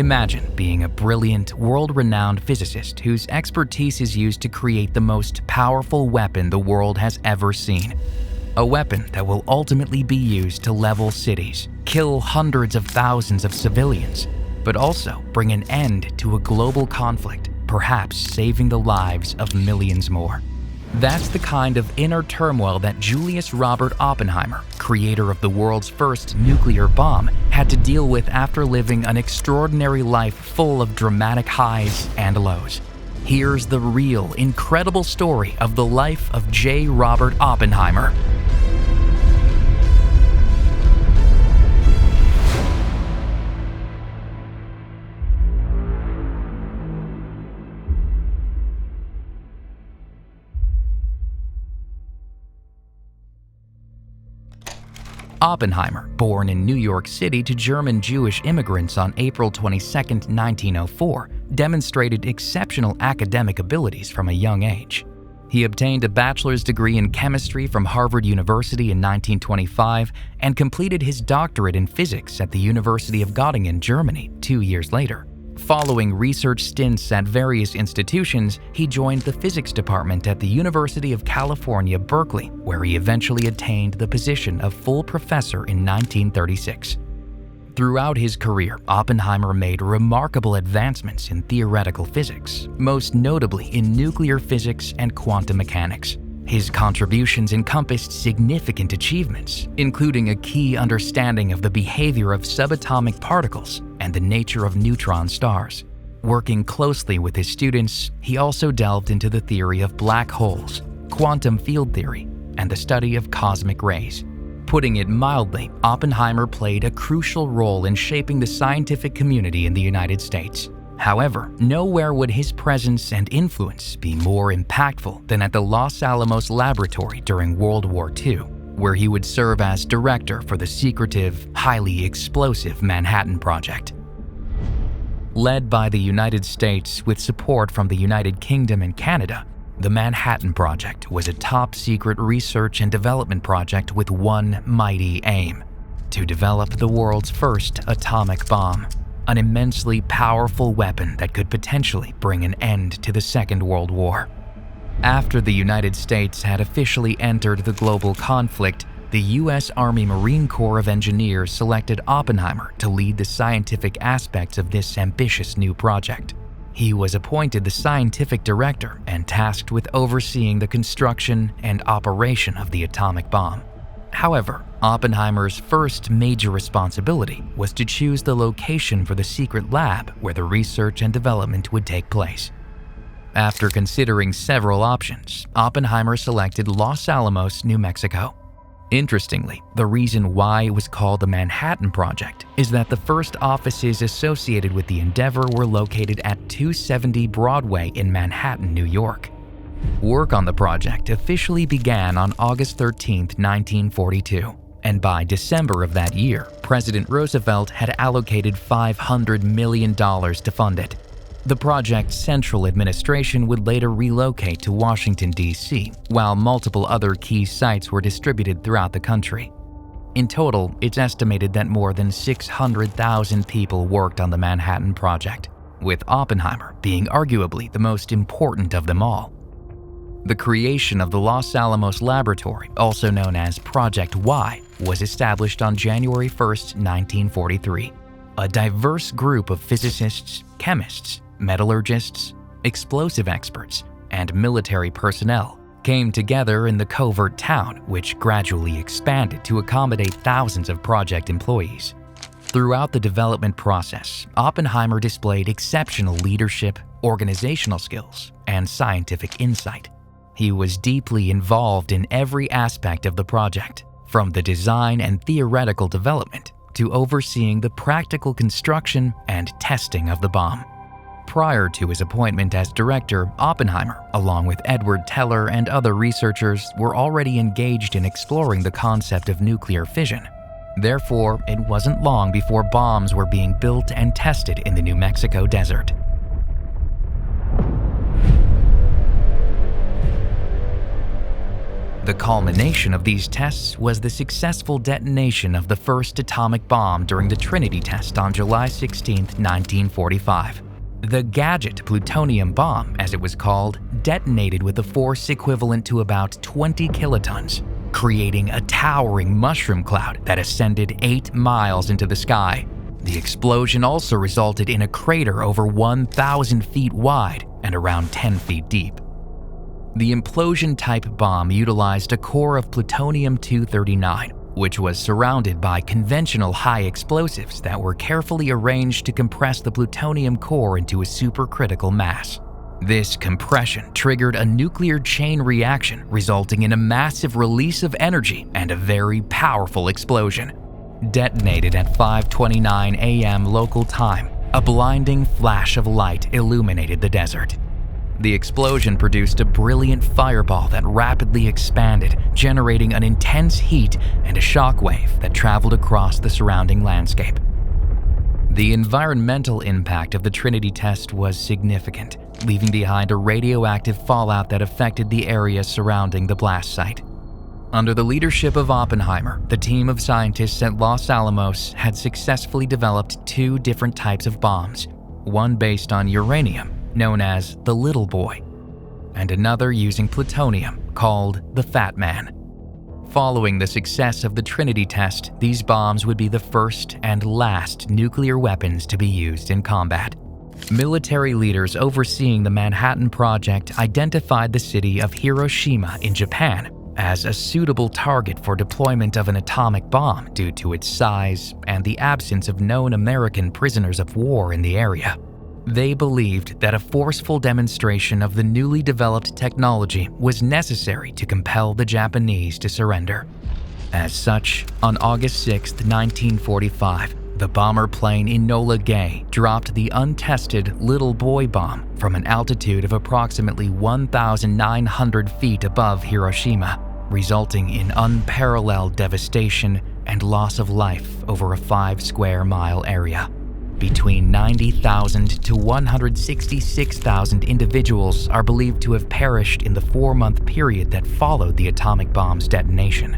Imagine being a brilliant, world-renowned physicist whose expertise is used to create the most powerful weapon the world has ever seen. A weapon that will ultimately be used to level cities, kill hundreds of thousands of civilians, but also bring an end to a global conflict, perhaps saving the lives of millions more. That's the kind of inner turmoil that Julius Robert Oppenheimer, creator of the world's first nuclear bomb, had to deal with after living an extraordinary life full of dramatic highs and lows. Here's the real, incredible story of the life of J. Robert Oppenheimer. Oppenheimer, born in New York City to German Jewish immigrants on April 22, 1904, demonstrated exceptional academic abilities from a young age. He obtained a bachelor's degree in chemistry from Harvard University in 1925 and completed his doctorate in physics at the University of Göttingen, Germany, 2 years later. Following research stints at various institutions, he joined the physics department at the University of California, Berkeley, where he eventually attained the position of full professor in 1936. Throughout his career, Oppenheimer made remarkable advancements in theoretical physics, most notably in nuclear physics and quantum mechanics. His contributions encompassed significant achievements, including a key understanding of the behavior of subatomic particles and the nature of neutron stars. Working closely with his students, he also delved into the theory of black holes, quantum field theory, and the study of cosmic rays. Putting it mildly, Oppenheimer played a crucial role in shaping the scientific community in the United States. However, nowhere would his presence and influence be more impactful than at the Los Alamos Laboratory during World War II, where he would serve as director for the secretive, highly explosive Manhattan Project. Led by the United States with support from the United Kingdom and Canada, the Manhattan Project was a top-secret research and development project with one mighty aim: to develop the world's first atomic bomb. An immensely powerful weapon that could potentially bring an end to the Second World War. After the United States had officially entered the global conflict, the U.S. Army Marine Corps of Engineers selected Oppenheimer to lead the scientific aspects of this ambitious new project. He was appointed the scientific director and tasked with overseeing the construction and operation of the atomic bomb. However, Oppenheimer's first major responsibility was to choose the location for the secret lab where the research and development would take place. After considering several options, Oppenheimer selected Los Alamos, New Mexico. Interestingly, the reason why it was called the Manhattan Project is that the first offices associated with the endeavor were located at 270 Broadway in Manhattan, New York. Work on the project officially began on August 13, 1942, and by December of that year, President Roosevelt had allocated $500 million to fund it. The project's central administration would later relocate to Washington, D.C., while multiple other key sites were distributed throughout the country. In total, it's estimated that more than 600,000 people worked on the Manhattan Project, with Oppenheimer being arguably the most important of them all. The creation of the Los Alamos Laboratory, also known as Project WWII, was established on January 1, 1943. A diverse group of physicists, chemists, metallurgists, explosive experts, and military personnel came together in the covert town, which gradually expanded to accommodate thousands of project employees. Throughout the development process, Oppenheimer displayed exceptional leadership, organizational skills, and scientific insight. He was deeply involved in every aspect of the project, from the design and theoretical development to overseeing the practical construction and testing of the bomb. Prior to his appointment as director, Oppenheimer, along with Edward Teller and other researchers, were already engaged in exploring the concept of nuclear fission. Therefore, it wasn't long before bombs were being built and tested in the New Mexico desert. The culmination of these tests was the successful detonation of the first atomic bomb during the Trinity test on July 16, 1945. The gadget plutonium bomb, as it was called, detonated with a force equivalent to about 20 kilotons, creating a towering mushroom cloud that ascended 8 miles into the sky. The explosion also resulted in a crater over 1,000 feet wide and around 10 feet deep. The implosion-type bomb utilized a core of plutonium-239, which was surrounded by conventional high explosives that were carefully arranged to compress the plutonium core into a supercritical mass. This compression triggered a nuclear chain reaction, resulting in a massive release of energy and a very powerful explosion. Detonated at 5:29 a.m. local time, a blinding flash of light illuminated the desert. The explosion produced a brilliant fireball that rapidly expanded, generating an intense heat and a shockwave that traveled across the surrounding landscape. The environmental impact of the Trinity test was significant, leaving behind a radioactive fallout that affected the area surrounding the blast site. Under the leadership of Oppenheimer, the team of scientists at Los Alamos had successfully developed 2 different types of bombs, one based on uranium, known as the Little Boy, and another using plutonium, called the Fat Man. Following the success of the Trinity test, these bombs would be the first and last nuclear weapons to be used in combat. Military leaders overseeing the Manhattan Project identified the city of Hiroshima in Japan as a suitable target for deployment of an atomic bomb due to its size and the absence of known American prisoners of war in the area. They believed that a forceful demonstration of the newly developed technology was necessary to compel the Japanese to surrender. As such, on August 6, 1945, the bomber plane Enola Gay dropped the untested Little Boy bomb from an altitude of approximately 1,900 feet above Hiroshima, resulting in unparalleled devastation and loss of life over a 5-square-mile area. Between 90,000 to 166,000 individuals are believed to have perished in the 4-month period that followed the atomic bomb's detonation.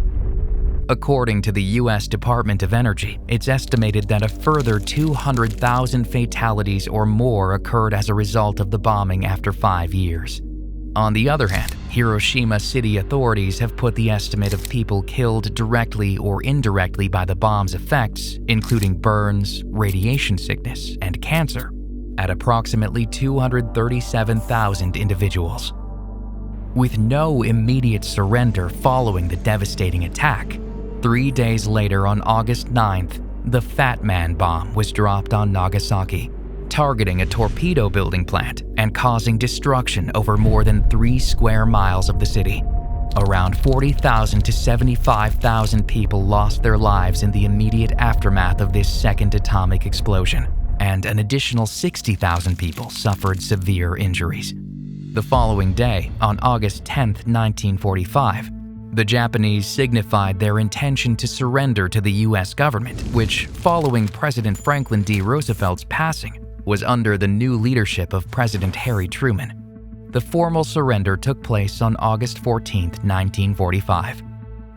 According to the U.S. Department of Energy, it's estimated that a further 200,000 fatalities or more occurred as a result of the bombing after 5 years. On the other hand, Hiroshima city authorities have put the estimate of people killed directly or indirectly by the bomb's effects, including burns, radiation sickness, and cancer, at approximately 237,000 individuals. With no immediate surrender following the devastating attack, 3 days later on August 9th, the Fat Man bomb was dropped on Nagasaki, targeting a torpedo building plant and causing destruction over more than 3 square miles of the city. Around 40,000 to 75,000 people lost their lives in the immediate aftermath of this second atomic explosion, and an additional 60,000 people suffered severe injuries. The following day, on August 10, 1945, the Japanese signified their intention to surrender to the U.S. government, which, following President Franklin D. Roosevelt's passing, was under the new leadership of President Harry Truman. The formal surrender took place on August 14, 1945.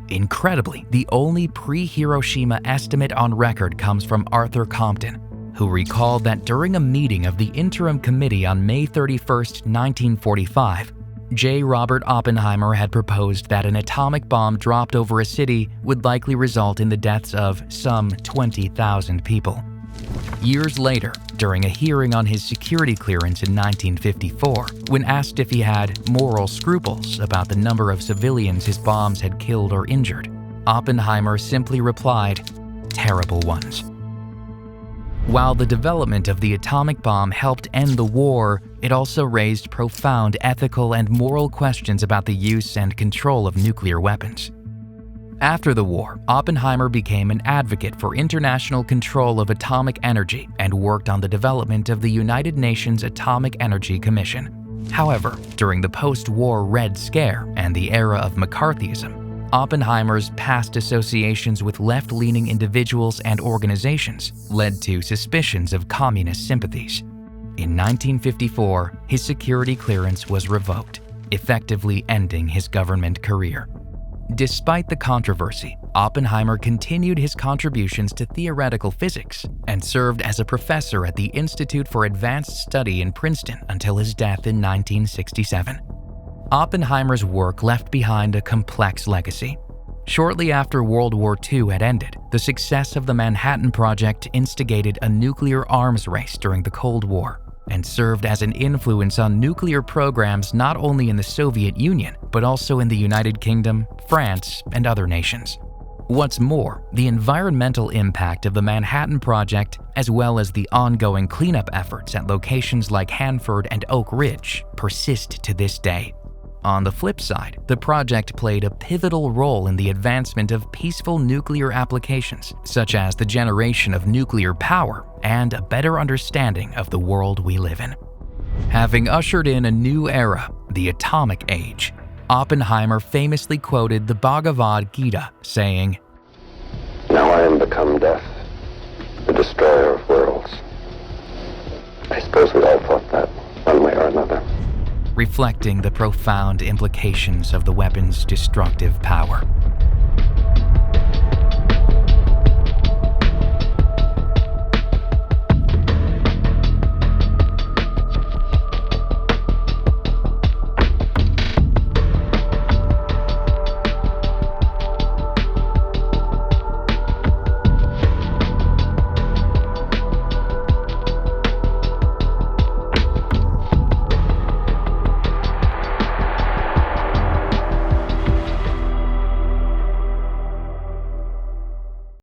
Incredibly, the only pre-Hiroshima estimate on record comes from Arthur Compton, who recalled that during a meeting of the Interim Committee on May 31, 1945, J. Robert Oppenheimer had proposed that an atomic bomb dropped over a city would likely result in the deaths of some 20,000 people. Years later, during a hearing on his security clearance in 1954, when asked if he had moral scruples about the number of civilians his bombs had killed or injured, Oppenheimer simply replied, "Terrible ones." While the development of the atomic bomb helped end the war, it also raised profound ethical and moral questions about the use and control of nuclear weapons. After the war, Oppenheimer became an advocate for international control of atomic energy and worked on the development of the United Nations Atomic Energy Commission. However, during the post-war Red Scare and the era of McCarthyism, Oppenheimer's past associations with left-leaning individuals and organizations led to suspicions of communist sympathies. In 1954, his security clearance was revoked, effectively ending his government career. Despite the controversy, Oppenheimer continued his contributions to theoretical physics and served as a professor at the Institute for Advanced Study in Princeton until his death in 1967. Oppenheimer's work left behind a complex legacy. Shortly after World War II had ended, the success of the Manhattan Project instigated a nuclear arms race during the Cold War and served as an influence on nuclear programs not only in the Soviet Union, but also in the United Kingdom, France, and other nations. What's more, the environmental impact of the Manhattan Project, as well as the ongoing cleanup efforts at locations like Hanford and Oak Ridge, persist to this day. On the flip side, the project played a pivotal role in the advancement of peaceful nuclear applications, such as the generation of nuclear power and a better understanding of the world we live in. Having ushered in a new era, the atomic age, Oppenheimer famously quoted the Bhagavad Gita, saying, "Now I am become death, the destroyer of worlds." I suppose we all thought that, one way or another. reflecting the profound implications of the weapon's destructive power.